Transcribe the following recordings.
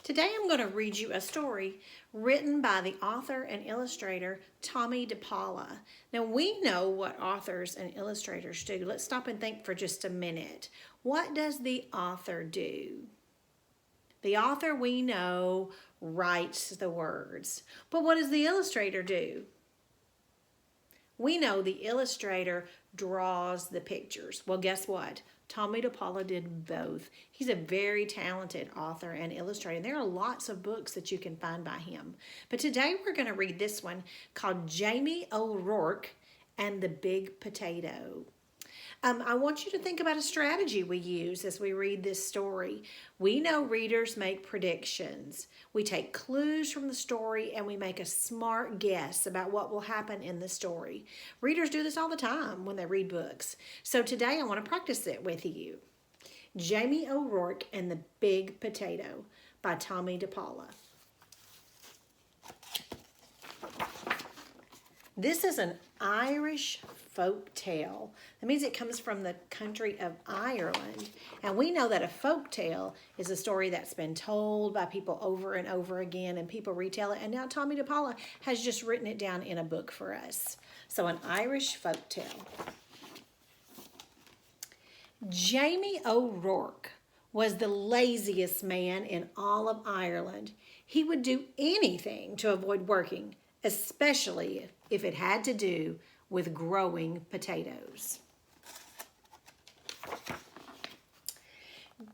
Today I'm going to read you a story written by the author and illustrator Tomie dePaola. Now we know what authors and illustrators do. Let's stop and think for just a minute. What does the author do? The author, we know, writes the words. But what does the illustrator do? We know the illustrator draws the pictures. Well, guess what? Tomie dePaola did both. He's a very talented author and illustrator. There are lots of books that you can find by him. But today we're going to read this one called Jamie O'Rourke and the Big Potato. I want you to think about a strategy we use as we read this story. We know readers make predictions. We take clues from the story and we make a smart guess about what will happen in the story. Readers do this all the time when they read books. So today I want to practice it with you. Jamie O'Rourke and the Big Potato by Tomie dePaola. This is an Irish folk tale. That means it comes from the country of Ireland. And we know that a folk tale is a story that's been told by people over and over again, and people retell it. And now Tomie dePaola has just written it down in a book for us. So an Irish folk tale. Jamie O'Rourke was the laziest man in all of Ireland. He would do anything to avoid working, especially if it had to do with growing potatoes.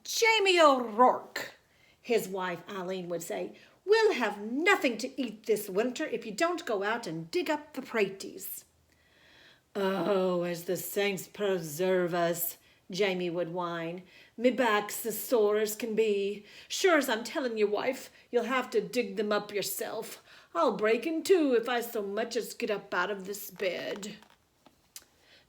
Jamie O'Rourke, his wife Eileen would say, we'll have nothing to eat this winter if you don't go out and dig up the praties. Oh, as the saints preserve us, Jamie would whine. Me back's as sore as can be. Sure as I'm telling you, wife, you'll have to dig them up yourself. I'll break in two if I so much as get up out of this bed.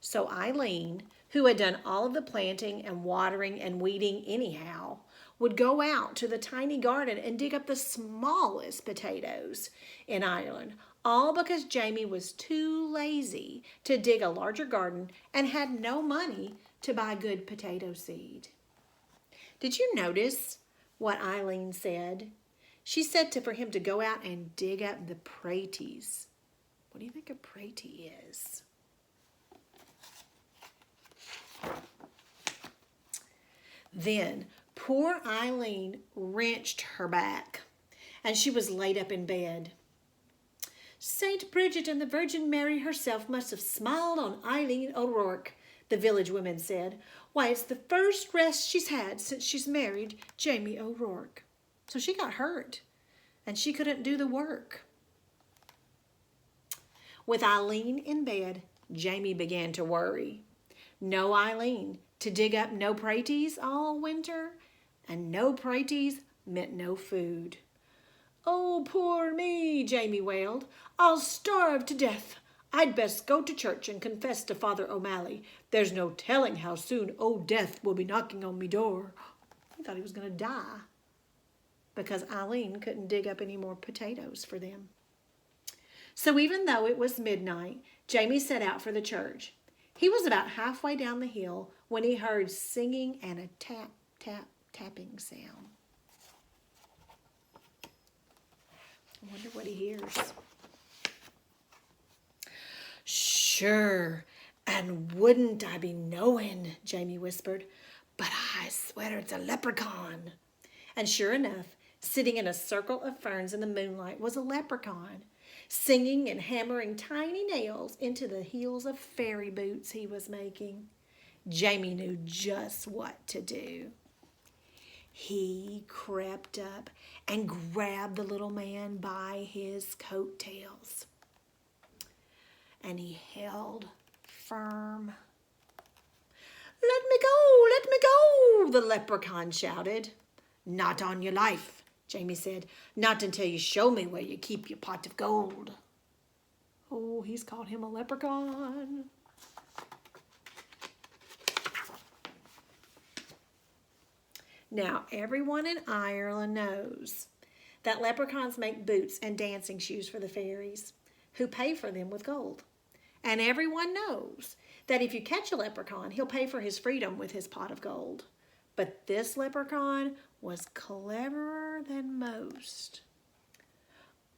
So Eileen, who had done all of the planting and watering and weeding anyhow, would go out to the tiny garden and dig up the smallest potatoes in Ireland, all because Jamie was too lazy to dig a larger garden and had no money to buy good potato seed. Did you notice what Eileen said? She said for him to go out and dig up the praties. What do you think a pratie is? Then poor Eileen wrenched her back, and she was laid up in bed. Saint Bridget and the Virgin Mary herself must have smiled on Eileen O'Rourke, the village women said. Why, it's the first rest she's had since she's married Jamie O'Rourke. So she got hurt, and she couldn't do the work. With Eileen in bed, Jamie began to worry. No Eileen to dig up no praties all winter, and no praties meant no food. Oh, poor me, Jamie wailed. I'll starve to death. I'd best go to church and confess to Father O'Malley. There's no telling how soon old Death will be knocking on me door. He thought he was going to die because Eileen couldn't dig up any more potatoes for them. So even though it was midnight, Jamie set out for the church. He was about halfway down the hill when he heard singing and a tap, tap, tapping sound. I wonder what he hears. Sure, and wouldn't I be knowing, Jamie whispered, but I swear it's a leprechaun. And sure enough, sitting in a circle of ferns in the moonlight was a leprechaun, singing and hammering tiny nails into the heels of fairy boots he was making. Jamie knew just what to do. He crept up and grabbed the little man by his coattails. And he held firm. Let me go, the leprechaun shouted. Not on your life, Jamie said. Not until you show me where you keep your pot of gold. Oh, he's called him a leprechaun. Now, everyone in Ireland knows that leprechauns make boots and dancing shoes for the fairies, who pay for them with gold. And everyone knows that if you catch a leprechaun, he'll pay for his freedom with his pot of gold. But this leprechaun was cleverer than most.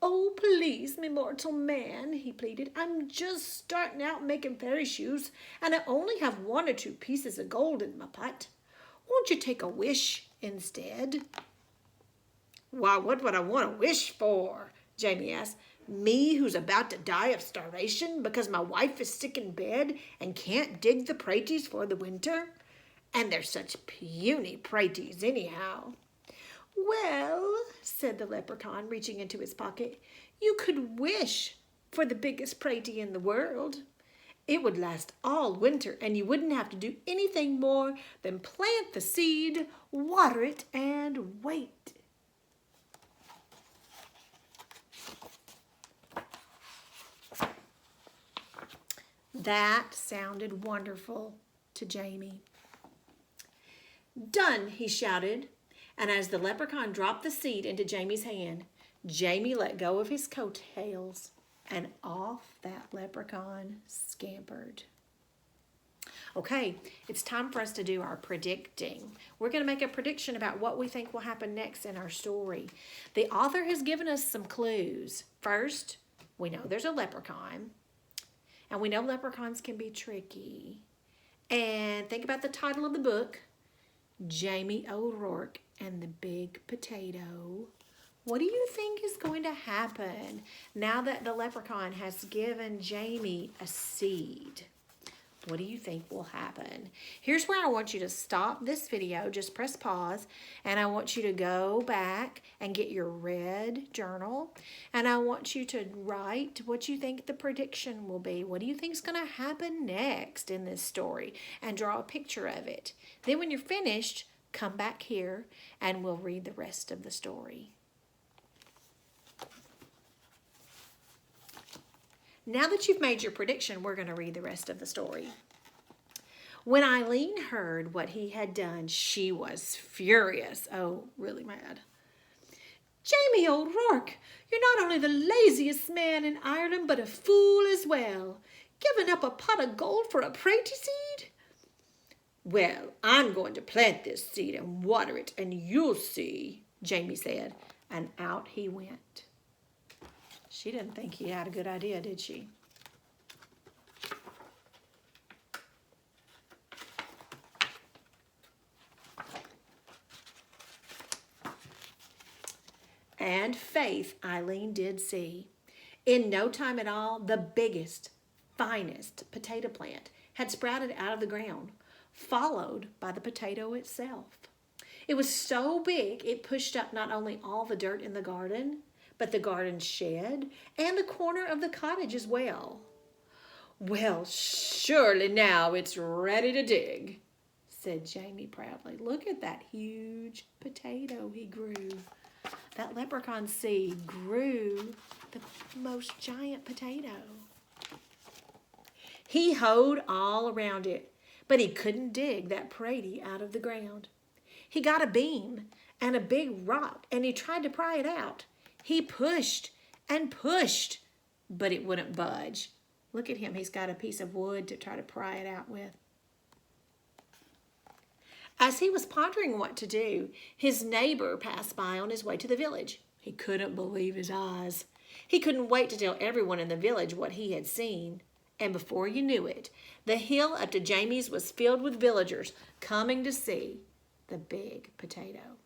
"Oh, please, me mortal man," he pleaded. "I'm just starting out making fairy shoes, and I only have 1 or 2 pieces of gold in my pot. Won't you take a wish instead?" "Why, what would I want to wish for?" Jamie asked. "Me who's about to die of starvation because my wife is sick in bed and can't dig the praties for the winter? And they're such puny praties anyhow." "Well," said the leprechaun, reaching into his pocket, "you could wish for the biggest pratie in the world. It would last all winter, and you wouldn't have to do anything more than plant the seed, water it, and wait." That sounded wonderful to Jamie. "Done," he shouted. And as the leprechaun dropped the seed into Jamie's hand, Jamie let go of his coattails, and off that leprechaun scampered. Okay, it's time for us to do our predicting. We're going to make a prediction about what we think will happen next in our story. The author has given us some clues. First, we know there's a leprechaun, and we know leprechauns can be tricky. And think about the title of the book, Jamie O'Rourke and the Big Potato. What do you think is going to happen now that the leprechaun has given Jamie a seed? What do you think will happen? Here's where I want you to stop this video. Just press pause. And I want you to go back and get your red journal. And I want you to write what you think the prediction will be. What do you think is going to happen next in this story? And draw a picture of it. Then when you're finished, come back here and we'll read the rest of the story. Now that you've made your prediction, we're going to read the rest of the story. When Eileen heard what he had done, she was furious. Oh, really mad. "Jamie O'Rourke, you're not only the laziest man in Ireland, but a fool as well. Giving up a pot of gold for a pratie seed?" "Well, I'm going to plant this seed and water it, and you'll see," Jamie said, and out he went. She didn't think he had a good idea, did she? And faith Eileen did see. In no time at all, the biggest, finest potato plant had sprouted out of the ground, followed by the potato itself. It was so big, it pushed up not only all the dirt in the garden, but the garden shed and the corner of the cottage as well. "Well, surely now it's ready to dig," said Jamie proudly. Look at that huge potato he grew. That leprechaun seed grew the most giant potato. He hoed all around it, but he couldn't dig that pratie out of the ground. He got a beam and a big rock, and he tried to pry it out. He pushed and pushed, but it wouldn't budge. Look at him. He's got a piece of wood to try to pry it out with. As he was pondering what to do, his neighbor passed by on his way to the village. He couldn't believe his eyes. He couldn't wait to tell everyone in the village what he had seen. And before you knew it, the hill up to Jamie's was filled with villagers coming to see the big potato.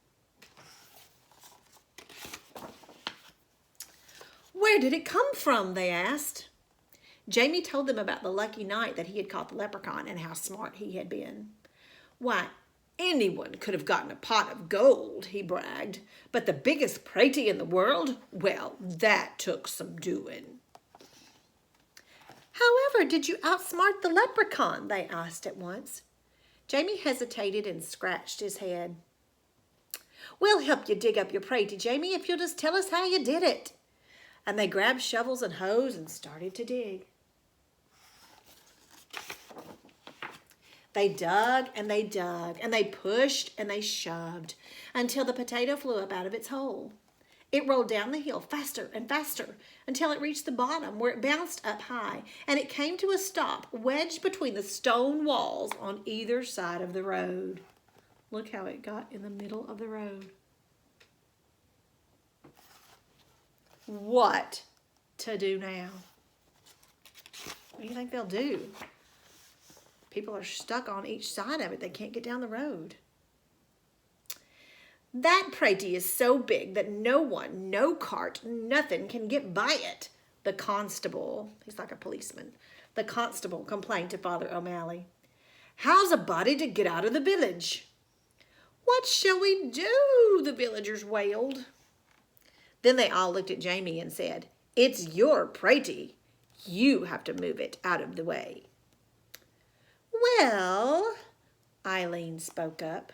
"Where did it come from?" they asked. Jamie told them about the lucky night that he had caught the leprechaun and how smart he had been. "Why, anyone could have gotten a pot of gold," he bragged, "but the biggest pratie in the world? Well, that took some doing." "However did you outsmart the leprechaun?" they asked at once. Jamie hesitated and scratched his head. "We'll help you dig up your pratie, Jamie, if you'll just tell us how you did it." And they grabbed shovels and hoes and started to dig. They dug and they dug, and they pushed and they shoved until the potato flew up out of its hole. It rolled down the hill faster and faster until it reached the bottom, where it bounced up high, and it came to a stop wedged between the stone walls on either side of the road. Look how it got in the middle of the road. What to do now? What do you think they'll do? People are stuck on each side of it. They can't get down the road. That Prati is so big that no one, no cart, nothing can get by it. The constable, he's like a policeman, the constable complained to Father O'Malley. How's a body to get out of the village? What shall we do? The villagers wailed. Then they all looked at Jamie and said, It's your Prati. You have to move it out of the way. Well, Eileen spoke up,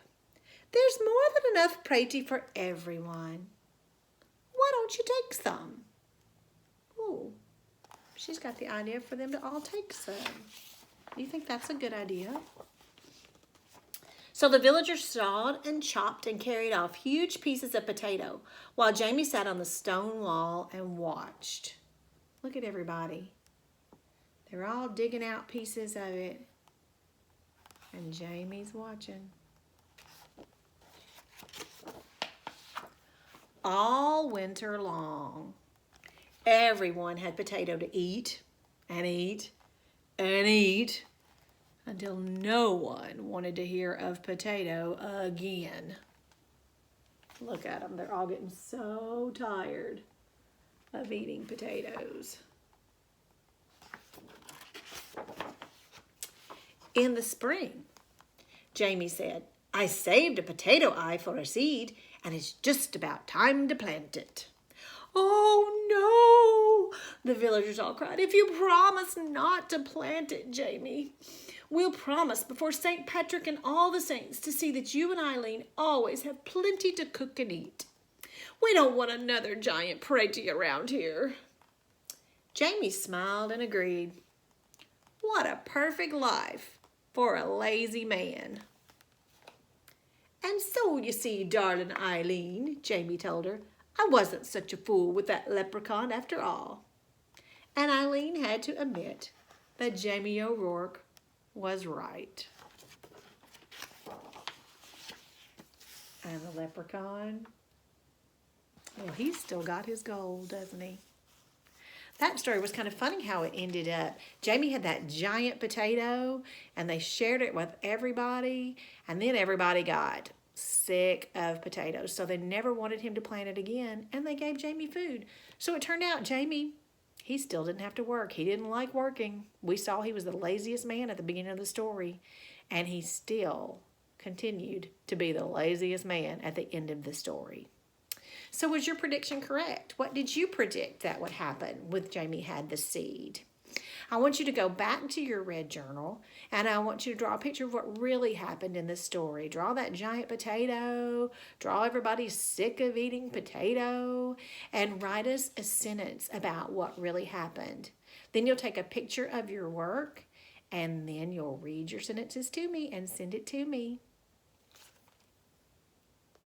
there's more than enough Prati for everyone. Why don't you take some? Oh, she's got the idea for them to all take some. Do you think that's a good idea? So the villagers sawed and chopped and carried off huge pieces of potato while Jamie sat on the stone wall and watched. Look at everybody. They're all digging out pieces of it. And Jamie's watching. All winter long, everyone had potato to eat and eat and eat until no one wanted to hear of potato again. Look at them. They're all getting so tired of eating potatoes. In the spring, Jamie said, I saved a potato eye for a seed, and it's just about time to plant it. Oh, no, the villagers all cried. If you promise not to plant it, Jamie, we'll promise before St. Patrick and all the saints to see that you and Eileen always have plenty to cook and eat. We don't want another giant Prati around here. Jamie smiled and agreed. What a perfect life for a lazy man. And so, you see, darling Eileen, Jamie told her, I wasn't such a fool with that leprechaun after all. And Eileen had to admit that Jamie O'Rourke was right. And the leprechaun, well, he's still got his gold, doesn't he? That story was kind of funny how it ended up. Jamie had that giant potato, and they shared it with everybody, and then everybody got sick of potatoes, so they never wanted him to plant it again, and they gave Jamie food. So it turned out Jamie, he still didn't have to work. He didn't like working. We saw he was the laziest man at the beginning of the story, and he still continued to be the laziest man at the end of the story. So was your prediction correct? What did you predict that would happen with Jamie had the seed? I want you to go back to your red journal, and I want you to draw a picture of what really happened in this story. Draw that giant potato, draw everybody sick of eating potato, and write us a sentence about what really happened. Then you'll take a picture of your work, and then you'll read your sentences to me and send it to me.